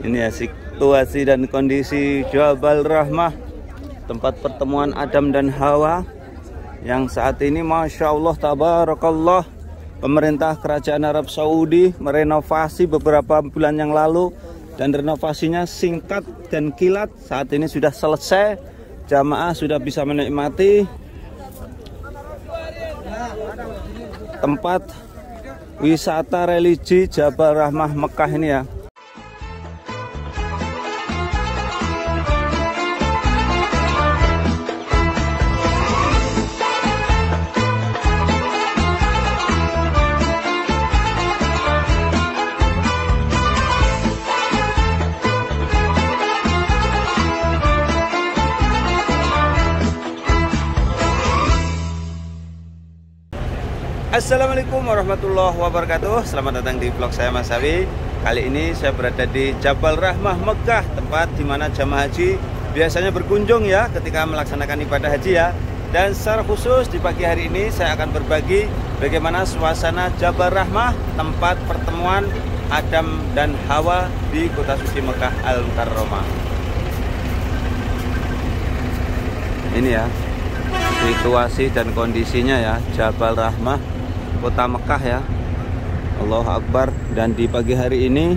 Ini ya situasi dan kondisi Jabal Rahmah, tempat pertemuan Adam dan Hawa, yang saat ini Masya Allah Tabarakallah, pemerintah kerajaan Arab Saudi merenovasi beberapa bulan yang lalu, dan renovasinya singkat dan kilat. Saat ini sudah selesai, jamaah sudah bisa menikmati tempat wisata religi Jabal Rahmah Mekah ini ya. Assalamualaikum warahmatullahi wabarakatuh. Selamat datang di vlog saya Mas Sawi. Kali ini saya berada di Jabal Rahmah Mekah, tempat di mana jamaah haji biasanya berkunjung ya ketika melaksanakan ibadah haji ya. Dan secara khusus di pagi hari ini saya akan berbagi bagaimana suasana Jabal Rahmah, tempat pertemuan Adam dan Hawa di kota suci Mekah Al-Mukarramah. Ini ya situasi dan kondisinya ya, Jabal Rahmah kota Mekah ya. Allahu Akbar. Dan di pagi hari ini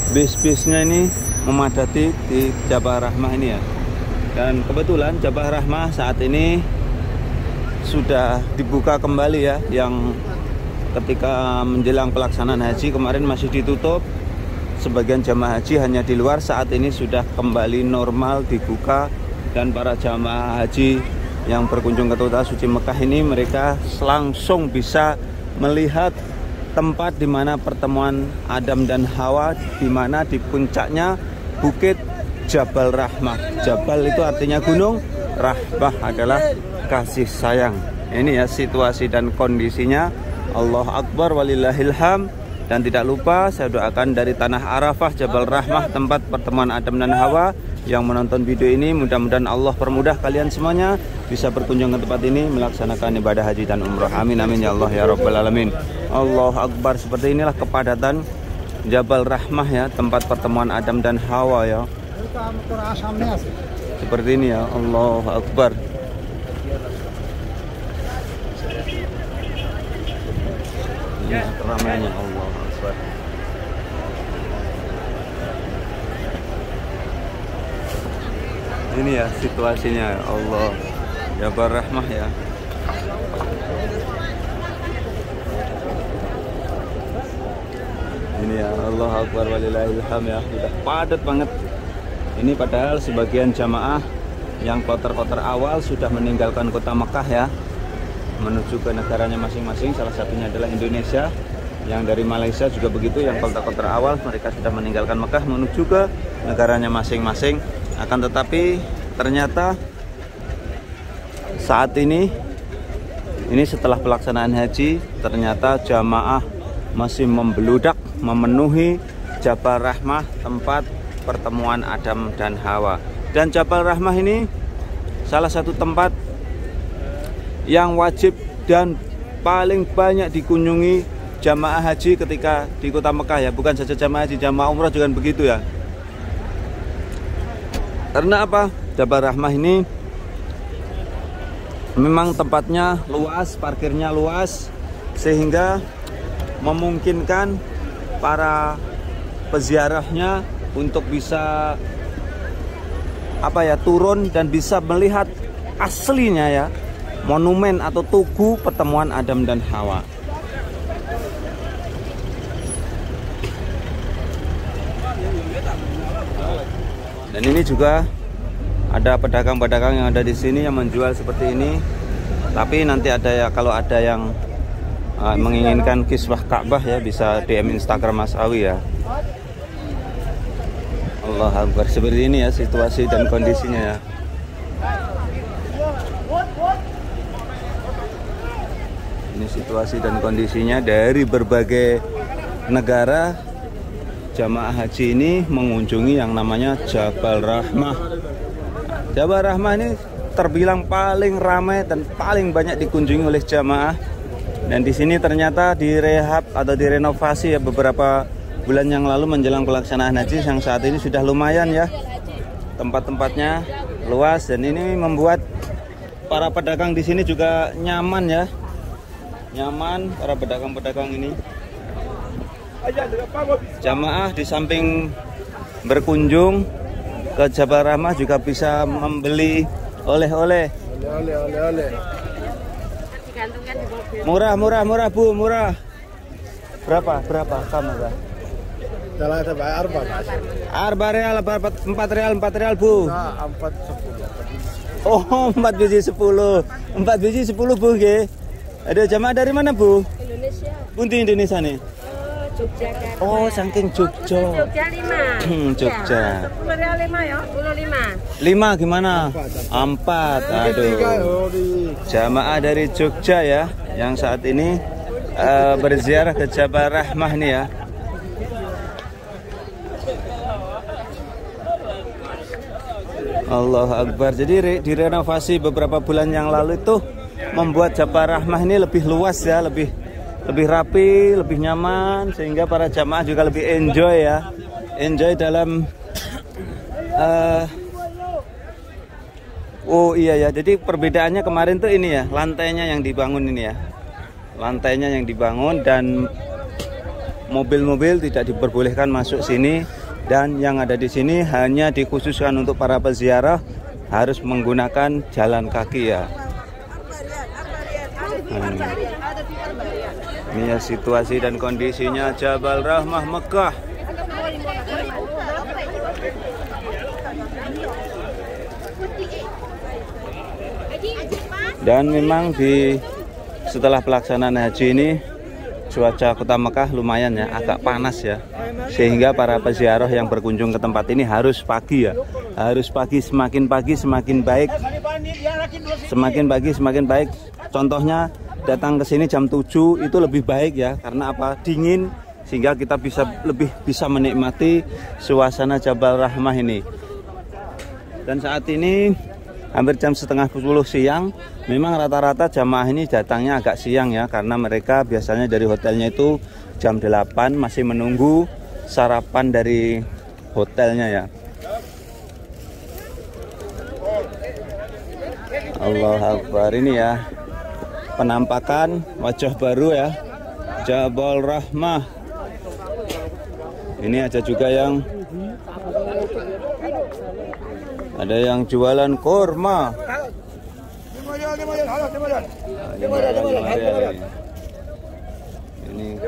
bis-bisnya ini memadati di Jabal Rahmah ini ya. Dan kebetulan Jabal Rahmah saat ini sudah dibuka kembali ya, yang ketika menjelang pelaksanaan haji kemarin masih ditutup. Sebagian jamaah haji hanya di luar, saat ini sudah kembali normal dibuka, dan para jamaah haji yang berkunjung ke kota suci Mekah ini mereka langsung bisa melihat tempat di mana pertemuan Adam dan Hawa, di mana di puncaknya bukit Jabal Rahmah. Jabal itu artinya gunung, Rahmah adalah kasih sayang. Ini ya situasi dan kondisinya. Allahu Akbar walillahilham. Dan tidak lupa saya doakan dari tanah Arafah Jabal Rahmah, tempat pertemuan Adam dan Hawa, yang menonton video ini mudah-mudahan Allah permudah kalian semuanya bisa berkunjung ke tempat ini melaksanakan ibadah haji dan umroh. Amin amin ya Allah ya Rabbal alamin. Allahu Akbar. Seperti inilah kepadatan Jabal Rahmah ya, tempat pertemuan Adam dan Hawa ya. Seperti ini ya. Allahu Akbar. Ini keramaiannya. Allahu Akbar. Ini ya situasinya ya Allah, Jabal Rahmah ya. Ini ya Allah Akbar walillahilham ya. Sudah padat banget. Ini padahal sebagian jamaah yang kloter-kloter awal sudah meninggalkan kota Mekah ya, menuju ke negaranya masing-masing. Salah satunya adalah Indonesia. Yang dari Malaysia juga begitu, yang kloter-kloter awal mereka sudah meninggalkan Mekah menuju ke negaranya masing-masing. Akan tetapi ternyata saat ini setelah pelaksanaan haji, ternyata jamaah masih membeludak memenuhi Jabal Rahmah, tempat pertemuan Adam dan Hawa. Dan Jabal Rahmah ini salah satu tempat yang wajib dan paling banyak dikunjungi jamaah haji ketika di kota Mekah ya. Bukan saja jamaah haji, jamaah umrah juga begitu ya. Karena apa? Jabal Rahmah ini memang tempatnya luas, parkirnya luas, sehingga memungkinkan para peziarahnya untuk bisa turun dan bisa melihat aslinya ya, monumen atau tugu pertemuan Adam dan Hawa. Dan ini juga ada pedagang-pedagang yang ada di sini yang menjual seperti ini. Tapi nanti ada ya, kalau ada yang menginginkan kiswah Ka'bah ya, bisa DM Instagram Mas Awi ya. Allah Akbar. Seperti ini ya situasi dan kondisinya ya. Ini situasi dan kondisinya dari berbagai negara. Jamaah haji ini mengunjungi yang namanya Jabal Rahmah. Jabal Rahmah ini terbilang paling ramai dan paling banyak dikunjungi oleh jamaah Dan di sini ternyata direhab atau direnovasi ya beberapa bulan yang lalu menjelang pelaksanaan haji, yang saat ini sudah lumayan ya. Tempat-tempatnya luas dan ini membuat para pedagang di sini juga nyaman ya. Nyaman para pedagang-pedagang ini. Jamaah di samping berkunjung ke Jabal Rahmah juga bisa membeli oleh-oleh. Murah Bu, murah. Berapa kamu Kak? Arba real, 4 real Bu. 4 10. Oh, 4 biji 10. 4 biji 10 Bu nggih. Ada jamaah dari mana Bu? Indonesia. Pundi Indonesia nih? Yogyakarta. Oh, saking Jogja. Jogja 5. Jogja. 10 real 5 ya, 10 5. 5 gimana? 4. Aduh. Jamaah dari Jogja ya, yang saat ini berziarah ke Jabal Rahmah nih ya. Allahu Akbar. Jadi direnovasi beberapa bulan yang lalu itu membuat Jabal Rahmah ini lebih luas ya, lebih rapi, lebih nyaman, sehingga para jamaah juga lebih enjoy ya. Enjoy dalam oh iya ya. Jadi perbedaannya kemarin tuh ini ya, lantainya yang dibangun ini ya. Lantainya yang dibangun dan mobil-mobil tidak diperbolehkan masuk sini. Dan yang ada di sini hanya dikhususkan untuk para peziarah, harus menggunakan jalan kaki ya. Ini ya situasi dan kondisinya Jabal Rahmah Mekah. Dan memang setelah pelaksanaan haji ini cuaca kota Mekah lumayan ya, agak panas ya, sehingga para peziarah yang berkunjung ke tempat ini harus pagi ya, harus pagi, semakin pagi semakin baik, semakin pagi semakin baik. Contohnya datang ke sini jam 7 itu lebih baik ya, karena apa? Dingin, sehingga kita lebih bisa menikmati suasana Jabal Rahmah ini. Dan saat ini hampir jam setengah 10 siang. Memang rata-rata jamaah ini datangnya agak siang ya, karena mereka biasanya dari hotelnya itu jam 8 masih menunggu sarapan dari hotelnya ya. Allahu Akbar. Ini ya penampakan wajah baru ya, Jabal Rahmah. Ini ada juga yang jualan kurma. Ini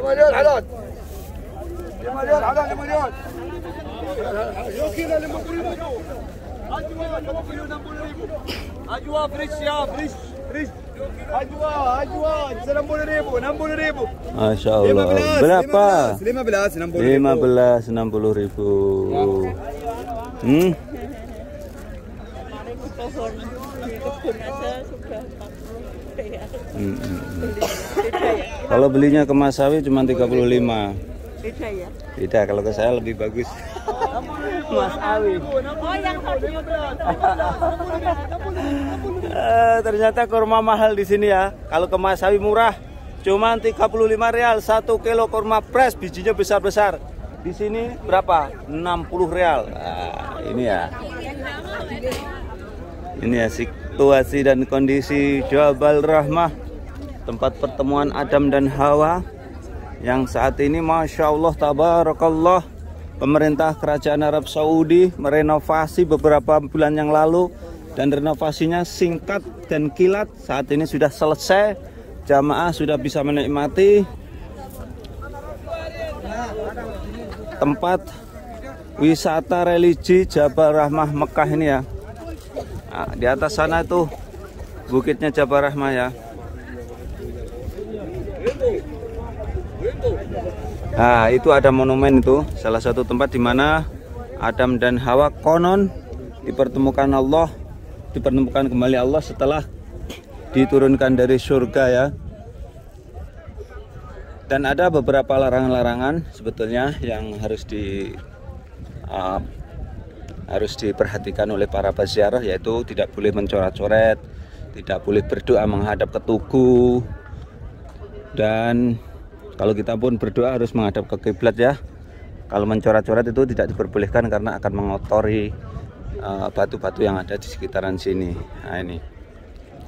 Masya Allah. Berapa? 15, 60.000. Kalau belinya ke Mas Sawi cuma 35. Beda ya? Beda, kalau ke saya lebih bagus. Mas Awi. Oh, yang ternyata kurma mahal di sini ya. Kalau ke Mas Awi murah, cuma 35 real 1 kilo kurma fresh, bijinya besar-besar. Di sini berapa? 60 real. Nah, ini ya. Ini ya situasi dan kondisi Jabal Rahmah, tempat pertemuan Adam dan Hawa, yang saat ini Masya Allah Tabarakallah, pemerintah kerajaan Arab Saudi merenovasi beberapa bulan yang lalu, dan renovasinya singkat dan kilat. Saat ini sudah selesai, jamaah sudah bisa menikmati tempat wisata religi Jabal Rahmah Mekah ini ya. Nah, di atas sana itu bukitnya Jabal Rahmah ya. Nah, itu ada monumen itu, salah satu tempat di mana Adam dan Hawa konon dipertemukan kembali Allah setelah diturunkan dari surga ya. Dan ada beberapa larangan-larangan sebetulnya yang harus diperhatikan oleh para peziarah, yaitu tidak boleh mencoret-coret, tidak boleh berdoa menghadap ke tugu, Dan kalau kita pun berdoa harus menghadap ke kiblat ya. Kalau mencoret-coret itu tidak diperbolehkan karena akan mengotori batu-batu yang ada di sekitaran sini. Nah, ini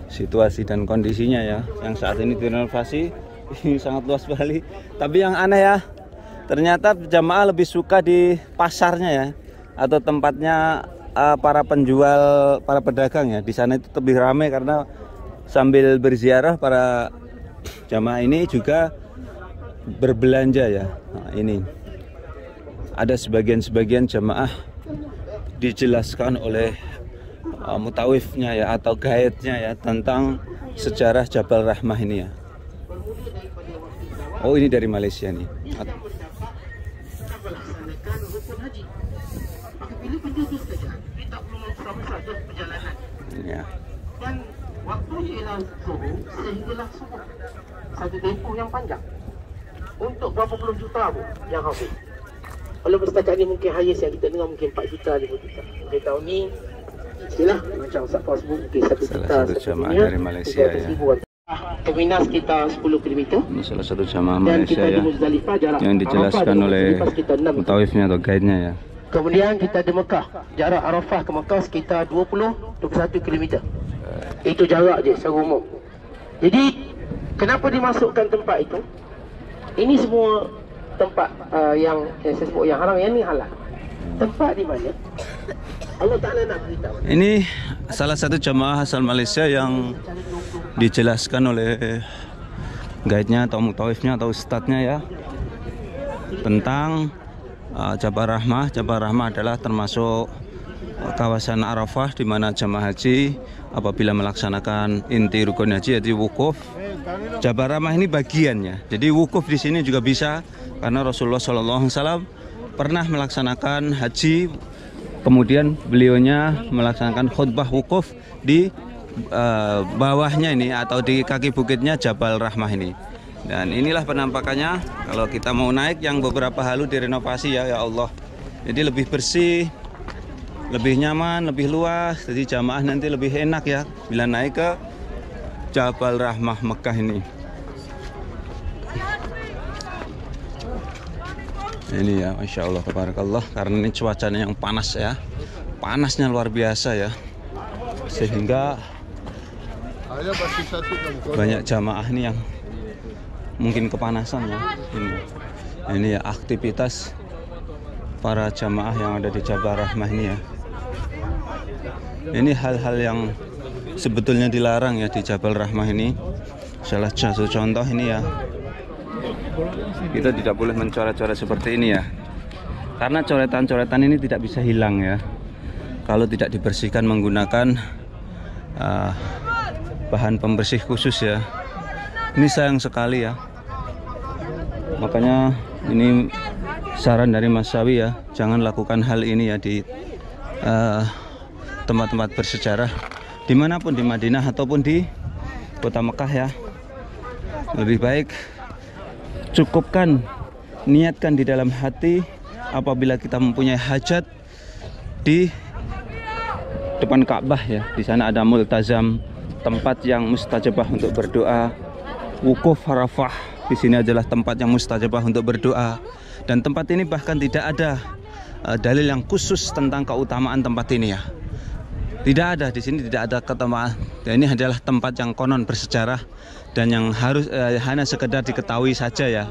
situasi dan kondisinya ya, yang saat ini direnovasi. Ini sangat luas sekali. Tapi yang aneh ya, ternyata jamaah lebih suka di pasarnya ya, atau tempatnya para penjual, para pedagang ya. Di sana itu lebih ramai karena sambil berziarah para jamaah ini juga berbelanja ya. Nah, ini ada sebagian jamaah dijelaskan oleh mutawifnya ya, atau guide-nya ya, tentang sejarah Jabal Rahmah ini ya. Oh, ini dari Malaysia nih. Ya. Dan waktu ialah subuh sehinggalah subuh. Satu tempoh yang panjang. Untuk berapa puluh juta bu yang habis. Kalau setakat ni mungkin highest yang kita dengar mungkin 4 juta, 5 juta. Mungkin tahun ni istilah macam Ustaz Fasbuk mungkin 1 juta. Salah satu jamaah dari Malaysia ya. Terminal sekitar 10 km. Ini salah satu jamaah Malaysia ya, yang dijelaskan oleh mutawifnya atau guide-nya ya. Kemudian kita di Mekah, jarak Arafah ke Mekah sekitar 20-21 km. Itu jarak je secara umum. Jadi kenapa dimasukkan tempat itu? Ini semua tempat yang saya sebut yang haram, yang ni halal. Tempat di mana Allah Ta'ala nak beritahu. Ini salah satu jamaah asal Malaysia yang dijelaskan oleh guide-nya atau mutawifnya atau ustadznya ya, tentang Jabal Rahmah. Jabal Rahmah adalah termasuk kawasan Arafah di mana jamaah haji apabila melaksanakan inti rukun haji yaitu wukuf. Jabal Rahmah ini bagiannya. Jadi wukuf di sini juga bisa karena Rasulullah SAW pernah melaksanakan haji, kemudian beliaunya melaksanakan khutbah wukuf di bawahnya ini atau di kaki bukitnya Jabal Rahmah ini. Dan inilah penampakannya kalau kita mau naik, yang beberapa halu direnovasi ya, ya Allah. Jadi lebih bersih, lebih nyaman, lebih luas. Jadi jamaah nanti lebih enak ya bila naik ke Jabal Rahmah Mekah ini. Ini ya, Masya Allah, tabarakallah. Karena ini cuacanya yang panas ya, panasnya luar biasa ya, sehingga banyak jamaah ini yang mungkin kepanasan ya. Ini ya aktivitas para jamaah yang ada di Jabal Rahmah ini ya. Ini hal-hal yang sebetulnya dilarang ya di Jabal Rahmah ini. Salah satu contoh ini ya, kita tidak boleh mencoret-coret seperti ini ya, karena coretan-coretan ini tidak bisa hilang ya kalau tidak dibersihkan menggunakan bahan pembersih khusus ya. Ini sayang sekali ya, makanya ini saran dari Mas Sawi ya, jangan lakukan hal ini ya di tempat-tempat bersejarah dimanapun, di Madinah ataupun di kota Mekah ya. Lebih baik cukupkan, niatkan di dalam hati apabila kita mempunyai hajat di depan Ka'bah ya. Di sana ada multazam, tempat yang mustajabah untuk berdoa. Wukuf Arafah di sini adalah tempat yang mustajabah untuk berdoa. Dan tempat ini bahkan tidak ada dalil yang khusus tentang keutamaan tempat ini ya. Tidak ada, di sini tidak ada keutamaan. Dan ini adalah tempat yang konon bersejarah dan yang harus hanya sekedar diketahui saja ya.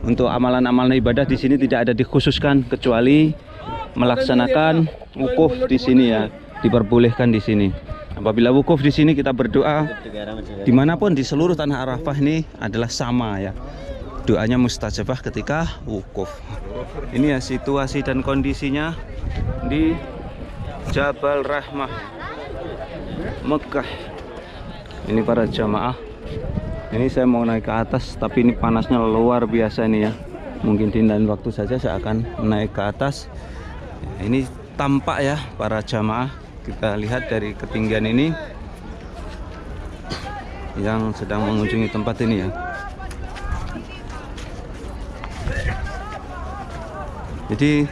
Untuk amalan-amalan ibadah di sini tidak ada dikhususkan kecuali melaksanakan wukuf di sini ya, diperbolehkan di sini. Apabila wukuf di sini kita berdoa dimanapun di seluruh tanah Arafah ini adalah sama ya. Doanya mustajabah ketika wukuf. Ini ya situasi dan kondisinya di Jabal Rahmah Mekah. Ini para jamaah. Ini saya mau naik ke atas, tapi ini panasnya luar biasa ini ya. Mungkin di lain waktu saja saya akan naik ke atas. Ini tampak ya para jamaah. Kita lihat dari ketinggian ini yang sedang mengunjungi tempat ini ya. Jadi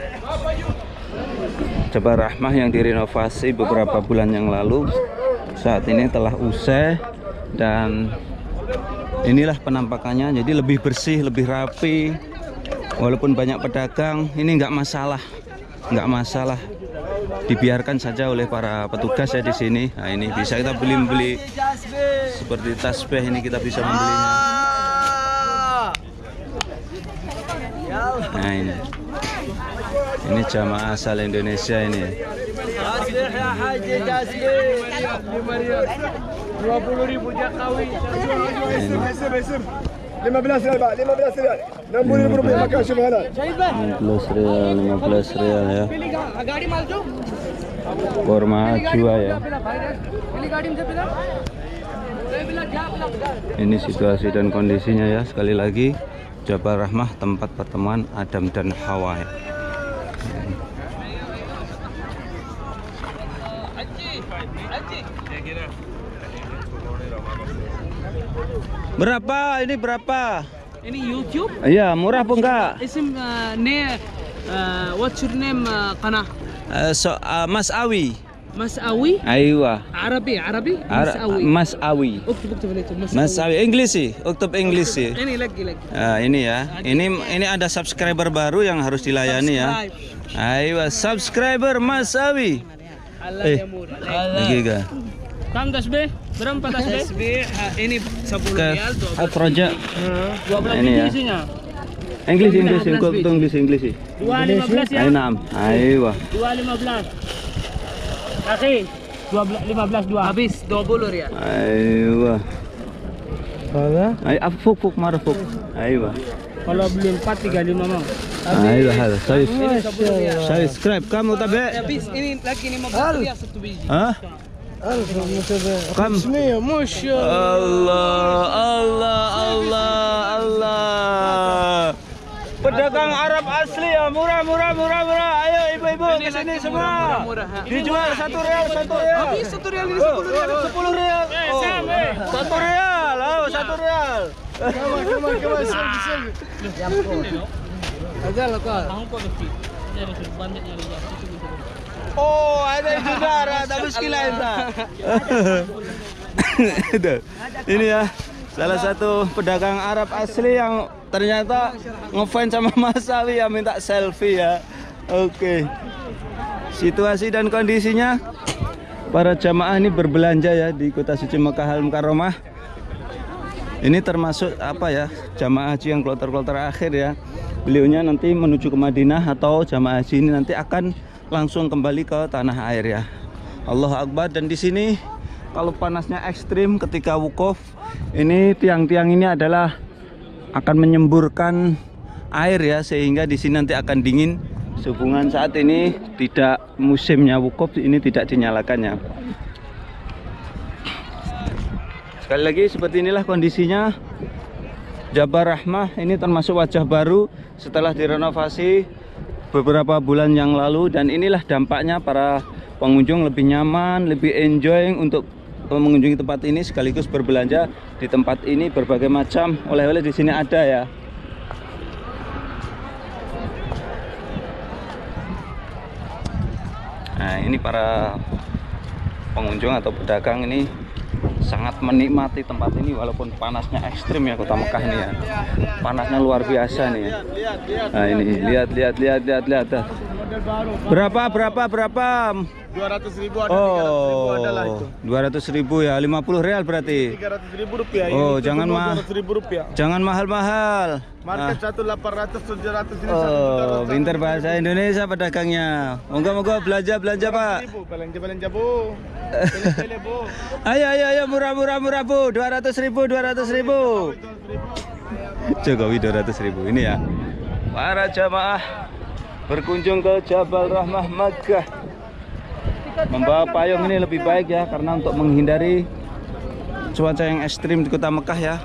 Jabal Rahmah yang direnovasi beberapa bulan yang lalu saat ini telah usai dan Inilah penampakannya, jadi lebih bersih, lebih rapi. Walaupun banyak pedagang, ini nggak masalah, dibiarkan saja oleh para petugas ya di sini. Nah ini bisa kita beli seperti tasbih, ini kita bisa membelinya. Nah ini jamaah asal Indonesia ini. Tasbih ya haji, tasbih 20.000 Jakawi. 15 ريال بعد 15 ريال نمبر rupiah makan semua 15 rial ya. Kurma jua ya. Ini situasi dan kondisinya ya. Sekali lagi Jabal Rahmah, tempat pertemuan Adam dan Hawa ya. Berapa? Ini berapa? Ini YouTube? Iya, murah apa enggak? Isim what's your name qanah? Mas Awi. Mas Awi? Aywa. Arabi. Mas Awi. Mas Awi. Uktub itu Mas Awi. English sih, uktub English sih. Ini lagi. Ini ya. Ini ada subscriber baru yang harus dilayani ya. Aywa, subscriber Mas Awi. Allah ya murah. Giga. Kam tasbih? Berapa tasbih? Tasbih ini 10 rial, 12. Project. 12 ini ya. isinya. English sih. 2.15 ya. Ayo nam. Aywa. 2.15. Akhi, 15 habis 20 rial. Aywa. Ay, fuk marfuk. Aywa. Kalau beli 4 35 mau. Aywa hal. Subscribe kamu tabe. Habis ini lagi 15 rial satu biji. Hah? Kam. Masya Allah. Pedagang Arab asli ya, murah. Ayo ibu-ibu ke sini semua. Dijual 1 rial. Habis 1 rial ini 10 rial. 10 rial. 1 rial. Oh, 1 rial. Oh, ada juga, ada muskilah itu. Ini ya, salah satu pedagang Arab asli yang ternyata ngefans sama Mas Awi ya, minta selfie ya. Oke. Situasi dan kondisinya, para jamaah ini berbelanja ya di Kota Suci Mekah Al Mukarramah. Ini termasuk apa ya, jamaah haji yang kloter-kloter akhir ya. Beliaunya nanti menuju ke Madinah, atau jamaah haji ini nanti akan langsung kembali ke tanah air ya. Allahu Akbar. Dan di sini kalau panasnya ekstrim ketika wukuf, ini tiang-tiang ini adalah akan menyemburkan air ya, sehingga di sini nanti akan dingin. Sehubungan saat ini tidak musimnya wukuf, ini tidak dinyalakannya. Sekali lagi seperti inilah kondisinya Jabal Rahmah. Ini termasuk wajah baru setelah direnovasi beberapa bulan yang lalu, dan inilah dampaknya para pengunjung lebih nyaman, lebih enjoy untuk mengunjungi tempat ini sekaligus berbelanja di tempat ini. Berbagai macam oleh-oleh di sini ada ya. Nah, ini para pengunjung atau pedagang ini sangat menikmati tempat ini walaupun panasnya ekstrim ya, Kota Mekah ini ya. Panasnya luar biasa nih ya. Nah, ini lihat. Berapa? 200.000 ada, Oh, 300.000 adalah itu. 200.000 ya, 50 rial berarti. 300.000 rupiah. Oh, ini jangan 200.000 rupiah. Jangan mahal-mahal. Market 1.800, 700 ini. Oh, pinter bahasa Indonesia pedagangnya. Moga-moga belanja Pak. Belanja Bu. Pilih Bu. Ayo murah Bu. 200.000. Jokowi 200.000 ini ya. Para jamaah berkunjung ke Jabal Rahmah Makkah. Membawa payung ini lebih baik ya, karena untuk menghindari cuaca yang ekstrim di Kota Mekah ya.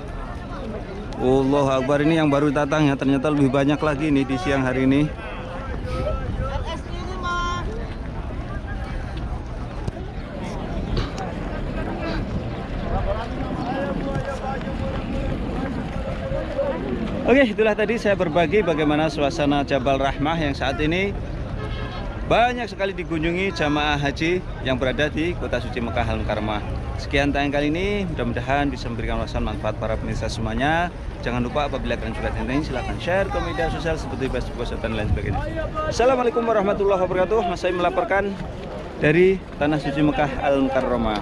Allahu Akbar. Ini yang baru datang ya, ternyata lebih banyak lagi nih di siang hari ini. Oke, itulah tadi saya berbagi bagaimana suasana Jabal Rahmah yang saat ini banyak sekali dikunjungi jamaah haji yang berada di Kota Suci Mekah Al Mukarramah. Sekian tayangan kali ini, mudah-mudahan bisa memberikan wawasan manfaat para pemirsa semuanya. Jangan lupa apabila kalian suka channel ini, silahkan share ke media sosial seperti Facebook, WhatsApp, dan lain sebagainya. Assalamualaikum warahmatullahi wabarakatuh. Mas Saim melaporkan dari Tanah Suci Mekah Al-Mukarramah.